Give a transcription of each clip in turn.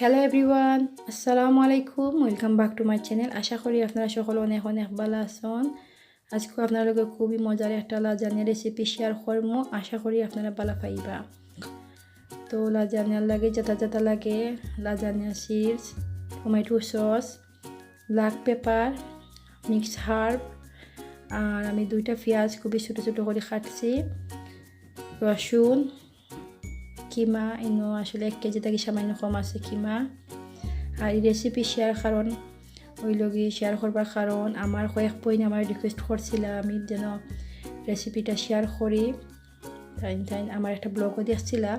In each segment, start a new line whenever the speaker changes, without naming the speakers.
Hello everyone, আসসালামু আলাইকুম। Welcome back to my channel. আশা করি আপনারা সকলে অনেক অনেক ভালো আছেন। আজকে আপনার লগে খুবই মজার একটা লাজানিয়া রেসিপি শেয়ার করবো। আশা করি আপনারা ভালো পাইবা। তো লাজানিয়ার লাগে যেটা লাগে lasagna sheets, tomato sauce, black pepper, mix herb, আর আমি দুইটা পেঁয়াজ খুবই ছোটো ছোটো করে কাটছি, রসুন, কিমা ইনো আসলে 1 কেজি থেকে সামান্য কম আছে কিমা। আর এই রেসিপি শেয়ার কারণ শেয়ার করবার কারণ আমার কয়েক পয়েন্ট আমার রিকোয়েস্ট করছিলাম আমি যেন রেসিপিটা শেয়ার করি। তাই আমার একটা ব্লগও দেখছিলাম,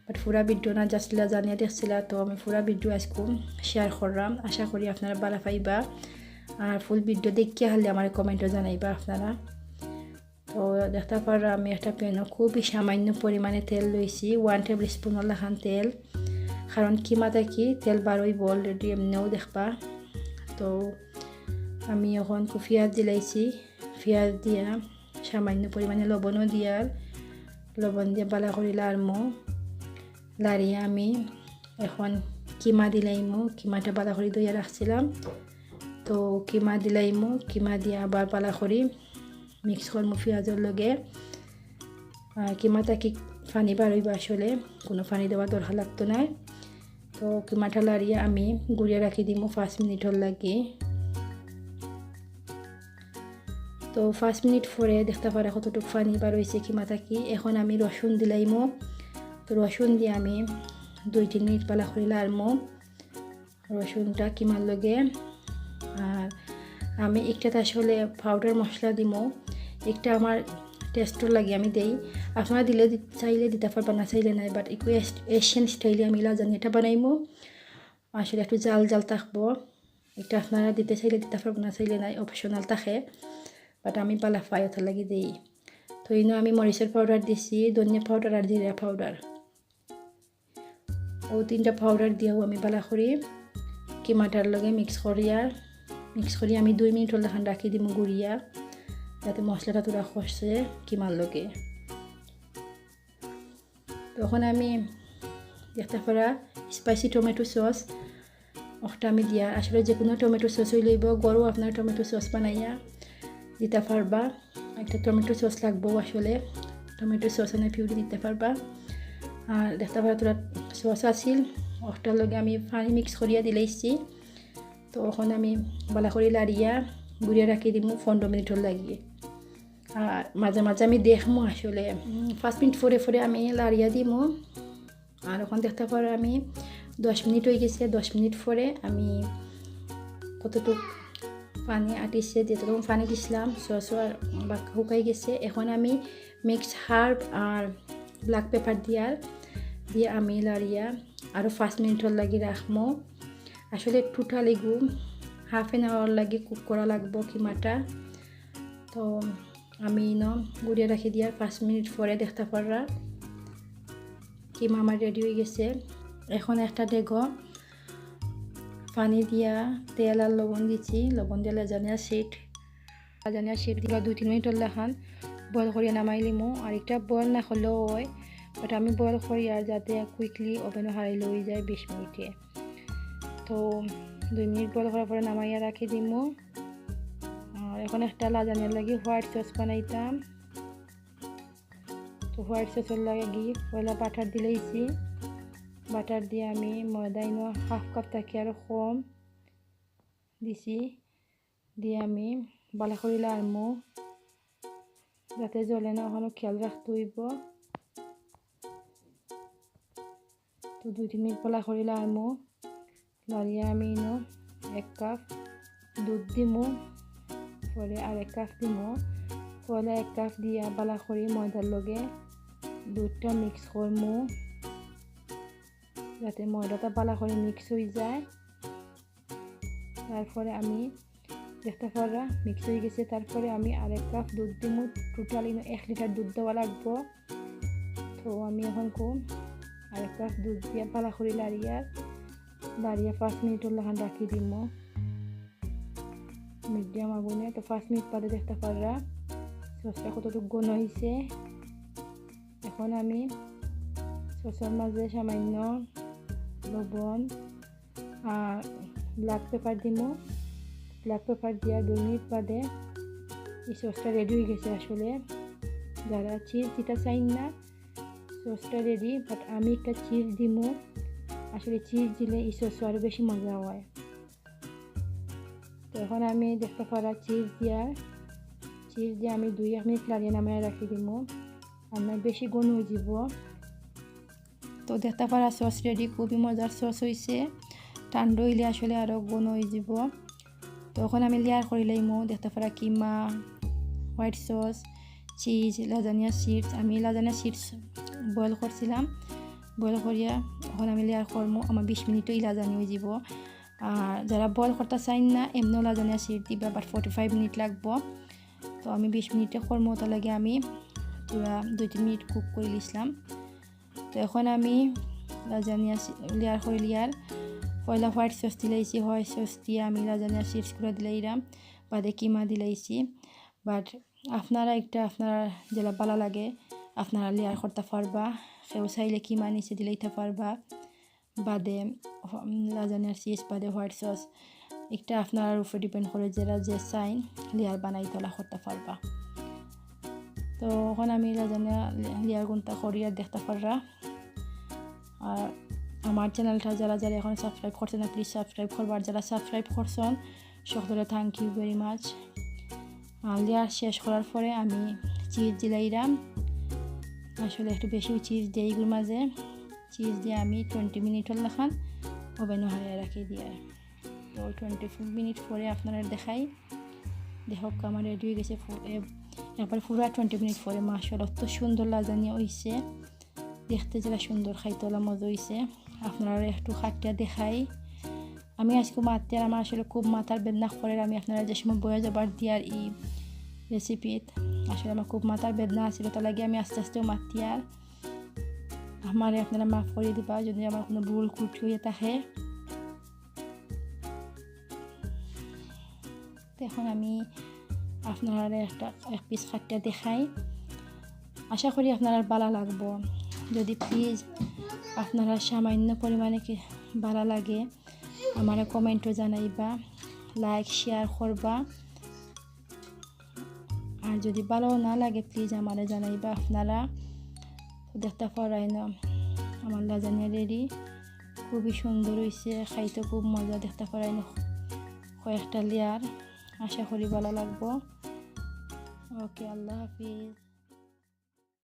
বাট পুরা ভিডিও না জাস্ট জানিয়ে দেখছিলা। তো আমি পুরা ভিডিও আজকে শেয়ার করলাম। আশা করি আপনারা ভালো পাইবা। আর ফুল ভিডিও দেখিয়ে হলে আমার কমেন্টও জানাইবা আপনারা। তো দেখতে পারো আমি একটা প্যানও খুবই সামান্য পরিমাণে তেল লইছি, 1 টেবিল স্পুন লাখান তেল। কারণ কিমা থাকি তেল বারোই অলরেডি এমনিও দেখবা। তো আমি এখন পেঁয়াজ দিলাইছি, পেঁয়াজ দিয়া সামান্য পরিমাণে লবণও দিয়ার, লবণ দিয়ে বালা করে লাড়িয়ে আমি এখন কিমা দিলাইমু। কিমাটা বালা করে দইয়া রাখছিলাম, তো কিমা দিলাইমু। কিমা দিয়ে আবার বালা করে মিক্স করবো পেঁয়াজের লগে। কিমাটা কি পানি বাড়ইবা, আসলে কোনো পানি দেওয়া দরকার লাগতো না। তো কিমাটা লাড়িয়ে আমি গুড়িয়ে রাখি দিমু 5 মিনিটর লাগে। তো 5 মিনিট পরে দেখতে পারা কতটুকু পানি বার হয়েছে কিমা থাকি। এখন আমি রসুন দিলাইমু। তো রসুন দিয়ে আমি 2-3 মিনিট পালা করে লাড়মু রসুনটা কিমার লগে। আর আমি একটাতে আসলে পাউডার মশলা দিমু, একটা আমার টেস্টর লাগে আমি দেই। আপনারা দিলে চাইলে দিতে পারবা, না চাইলে নাই। বাট একটু এশিয়ান স্টাইলে আমি লাজানিয়াটা বানাইমু। আসলে একটু জাল জাল থাকবো। এটা আপনারা দিতে চাইলে দিতে পারবো, না চাইলে নাই, অপশনাল থাকে। বাট আমি পালা পাই ওটা লাগি দিই। তো ইনো আমি মরিচের পাউডার দিছি, ধনিয়া পাউডার আর জিরা পাউডার, ও 3টা পাউডার দিয়েও আমি পালা করি কিমাটার লগে মিক্স করি আমি 2 মিনিট লাখান রাখি দিমু গুড়িয়া, যাতে মশলাটা তোরা খসে কিমার লগে। তখন আমি দেখতে পারা স্পাইসি টমেটো সস ওটা আমি দিয়া, আসলে যে কোনো টমেটো সস হয়ে লইব, গরু আপনার টমেটো সস বানাইয়া দিতে পারবা। একটা টমেটো সস লাগবো, আসলে টমেটো সস এনে পিউরি দিতে পারবা। আর দেখতে পারা তোরা সস আসিল, ওটার লগে আমি পানি মিক্স করিয়া দিলাইছি। তো ওখানে আমি বালা করে লাড়িয়া গুড়িয়ে রাখি দিমু 15 মিনিটর লাগিয়ে। আর মাঝে মাঝে আমি দেখমু, আসলে 5 মিনিট পরে আমি লাড়িয়া দিমু। আর ওখানে দেখতে পারো আমি 10 মিনিট হয়ে গেছে। 10 মিনিট পরে আমি কতটুকু পানি আটিছে, যেটুকু পানি দিছিলাম সস আর শুকাই গেছে। এখন আমি মিক্স হার্ব আর ব্ল্যাক পেপার দিয়ে আমি লাড়িয়া আরও 5 মিনিটর লাগি রাখবো। আসলে টোটালি হাফ এন আওয়ার লাগে কুক করা লাগবো কিমাটা। তো আমি গুড়িয়ে রাখি দিয়ার 5 মিনিট পরে দেখতে পাররা কিমা আমার রেডি হয়ে গেছে। এখন একটা ডেগো পানি দিয়া তেল আর লবণ দিচ্ছি, লবণ দিয়ে লাজানিয়া শিট দিবা 2-3 মিনিট লাখান বয়েল করিয়া নামাই লিমু। আর একটা বয়েল না করলেও হয়, বাট আমি বয়েল করি আর যাতে কুইকলি ওভেনে হারাই লই যায় 20 মিনিটে। তো 2 মিনিট বয়েল করার পরে নামাইয়া রাখি দিমু। আর এখন একটা লাজানিয়ার লাগি হোয়াইট সস বানাইতাম। তো হোয়াইট সসের লাগি পয়লা বাটার দিলেইছি। বাটার দিয়ে আমি ময়দা ইনো 1/2 কাপ থাকি আরও কম দিছি, দিয়ে আমি বালা করে লাড়মু, যাতে জ্বলে না, ওখানে খেয়াল রাখতে হইব। তো 2-3 মিনিট বালা করে লাড়মু, লাড়িয়ে আমি ইনো 1 কাপ দুধ দিমু, পরে আর 1 কাপ দিমু। পরে 1 কাপ দিয়া বালা করে ময়দার লগে দুধটা মিক্স করমু, যাতে ময়দাটা বালা করে মিক্স হয়ে যায়। তারপরে আমি দেখতে পারা মিক্স হয়ে গেছে। তারপরে আমি আর 1 কাপ দুধ দিমু, টোটালি 1 লিটার দুধ দেওয়া লাগবো। তো আমি এখন আর 1 কাপ দুধ দিয়ে বালা করে লাড়িয়ে 5 মিনিটের লাগান রাখি দিমু মিডিয়াম আগুনে। তো 5 মিনিট বাদে দেখতে পারা সসটা কতটুকু ঘন হয়েছে। এখন আমি সসের মাঝে সামান্য লবণ আর ব্ল্যাক পেপার দিব। ব্ল্যাক পেপার দিয়া 2 মিনিট বাদে এই সসটা রেডি হয়ে গেছে। আসলে যারা চিজ দিতে চাই না সসটা রেডি, বাট আমি একটা চিজ দিব। আসলে চিজ দিলে এই সস আরও বেশি মজা হয়। তো এখন আমি দেখতে পারা চিজ দিয়ে আমি 2-1 মিনিট লাগিয়ে নামায় রাখি দিব। আমার বেশি ঘন হয়ে যাব। তো দেখতে পারা সস রেডি, খুবই মজার সস হয়েছে। ঠান্ডা হইলে আসলে আরও ঘন হয়ে যাব। তো এখন আমি লেয়ার করে লইমু। দেখতে পারা keema, white sauce, cheese, lasagna sheets. আমি লাজানিয়া সিডস বয়েল করছিলাম, বয়েল করিয়া এখন আমি লেয়ার করবো। আমার 20 মিনিটই লাজানি হয়ে যাব। আর যারা বয়েল করতে চাই না এমনিও লাজানিয়া সিড দিবা, বাট 45 মিনিট লাগবো। তো আমি 20 মিনিটে করবো, তার লাগে আমি পুরা 2-3 মিনিট কুক করে লিছিলাম। তো এখন আমি লাজানিয়া লেয়ার করে লিয়ার পয়লা হোয়াইট সস দিলাইছি। হোয়াইট সস দিয়ে আমি লাজানিয়া সিডসগুলো দিলাইলাম, বাদে কিমা দিলাইছি। বাট আপনারা যেটা ভালো লাগে আপনারা লেয়ার করতে পারবা। কেউ চাইলে কিমা নিচে দিলাইতে পারবা, বাদে লাজানিয়ার চিজ বাদে হোয়াইট সস একটা আপনার উপরে ডিপেন্ড করে, যারা যে চাইন লেয়ার বানাই তোলা করতে পারবা। তো এখন আমি লাজানিয়া লেয়ার গুনটা করিয়া দেখতে পাররা। আর আমার চ্যানেলটা যারা এখন সাবস্ক্রাইব করছে না প্লিজ সাবস্ক্রাইব করবার। যারা সাবস্ক্রাইব করছেন সকলে thank you very much. Layer শেষ করার পরে আমি চিজ দিলাইলাম। আসলে একটু বেশি চিজ দিই এগুলোর মাঝে। চিজ দিয়ে আমি 20 মিনিট লেখান ওভেনে হারিয়ে রাখি দিয়ে। তো 20 মিনিট পরে আপনারা দেখাই, দেখক আমার রেডি হয়ে গেছে। এরপরে পুরো 20 মিনিট পরে মাশাআল্লাহ এত সুন্দর লাজানিয়া হয়েছে, দেখতে যেটা সুন্দর, খাইতে ওলা মজা হয়েছে। আপনারা একটু খাটিয়া দেখাই। আমি আজকে আমার আসলে খুব মাথার বেদনা করে। আমি আপনারা যে সময় বয়ে যাবার দিয়ার এই রেসিপিত আসলে আমার খুব মাথার বেদনা আছিল, তার লাগে আমি আস্তে আস্তে মাতিয়ার আমারে আপনারা মাফ করে দিবা যদি আমার কোনো ভুল ত্রুটি হয়ে থাকে। এখন আমি আপনারা এক পিস খাটটা দেখাই। আশা করি আপনারা ভালো লাগবো। যদি প্লিজ আপনারা সামান্য পরিমাণে কি ভালো লাগে আমার কমেন্টও জানাইবা, লাইক শেয়ার করবা। আর যদি ভালো না লাগে প্লিজ আমারে জানাইবা আপনারা। দেখতে পারাই না আমার লাজানিয়া রেডি, খুবই সুন্দর হয়েছে, খাইতে খুব মজা। দেখতে পারাই না কয়েকটা লেয়ার, আশা করি ভালো লাগবো। ওকে, আল্লাহ হাফিজ।